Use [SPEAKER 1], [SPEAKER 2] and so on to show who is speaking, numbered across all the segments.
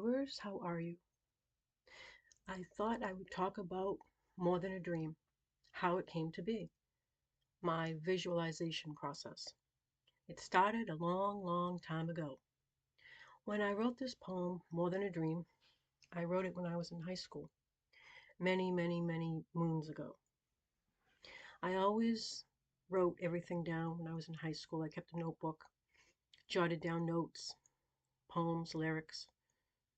[SPEAKER 1] viewers, how are you? I thought I would talk about More Than a Dream, how it came to be, my visualization process. It started a long, long time ago. When I wrote this poem, More Than a Dream, I wrote it when I was in high school, many, many, many moons ago. I always wrote everything down when I was in high school. I kept a notebook, jotted down notes, poems, lyrics,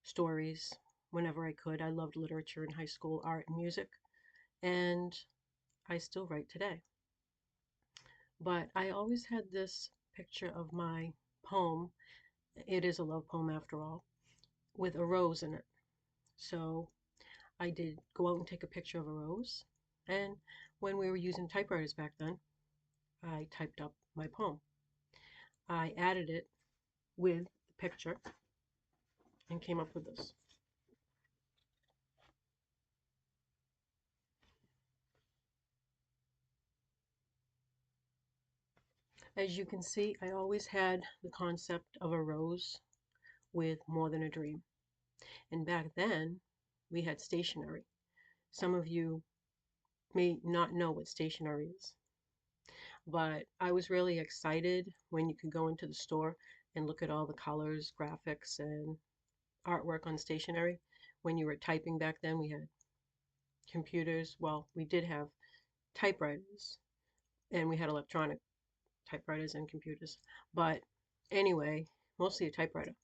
[SPEAKER 1] stories, whenever I could. I loved literature in high school, art and music, and I still write today. But I always had this picture of my poem. It is a love poem after all, with a rose in it. So I did go out and take a picture of a rose. And when we were using typewriters back then, I typed up my poem. I added it with the picture and came up with this. As you can see, I always had the concept of a rose with more than a dream. And back then, we had stationery. Some of you may not know what stationery is, but I was really excited when you could go into the store and look at all the colors, graphics, and artwork on stationery. When you were typing back then, we had computers. Well, we did have typewriters, and we had electronic typewriters and computers. But anyway, mostly a typewriter.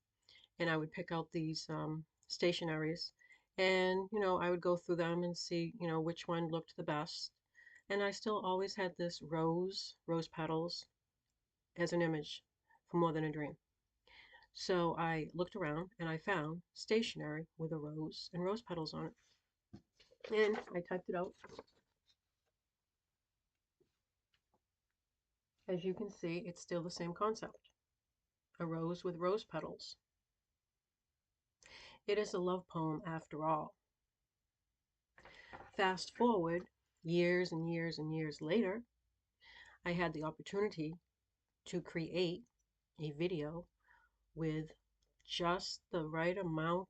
[SPEAKER 1] And I would pick out these stationaries, and I would go through them and see which one looked the best. And I still always had this rose petals as an image for More Than a Dream. So I looked around and I found stationery with a rose and rose petals on it. And I typed it out. As you can see, it's still the same concept. A rose with rose petals. It is a love poem after all. Fast forward years and years and years later, I had the opportunity to create a video with just the right amount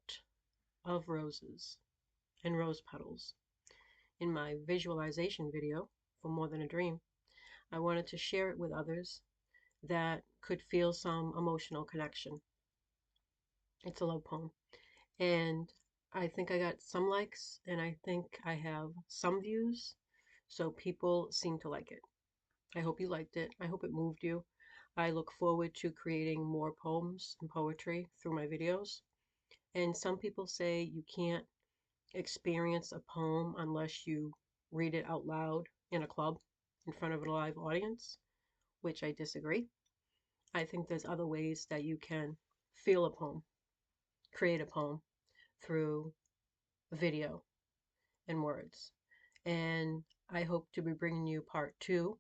[SPEAKER 1] of roses and rose petals. In my visualization video for More Than a Dream, I wanted to share it with others that could feel some emotional connection. It's a love poem. And I think I got some likes, and I think I have some views, so people seem to like it. I hope you liked it. I hope it moved you. I look forward to creating more poems and poetry through my videos. And some people say you can't experience a poem unless you read it out loud in a club in front of a live audience, which I disagree. I think there's other ways that you can feel a poem, create a poem through video and words. And I hope to be bringing you part 2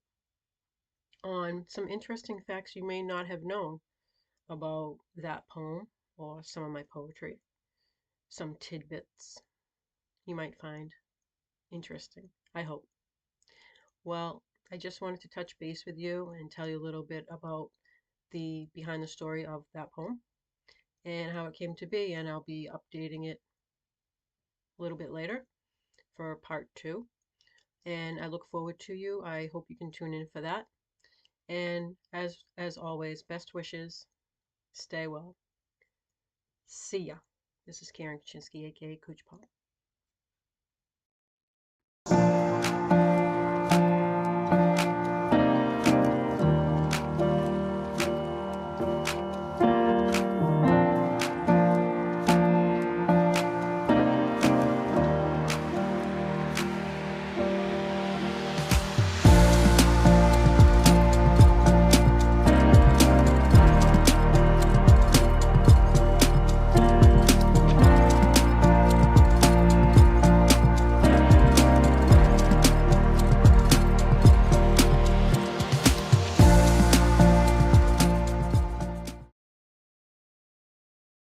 [SPEAKER 1] on some interesting facts you may not have known about that poem or some of my poetry, some tidbits you might find interesting, I hope. Well, I just wanted to touch base with you and tell you a little bit about the behind the story of that poem and how it came to be, and I'll be updating it a little bit later for part 2. And I look forward to you. I hope you can tune in for that. And as always, best wishes. Stay well. See ya. This is Karen Kaczynski, aka Cooch Pop.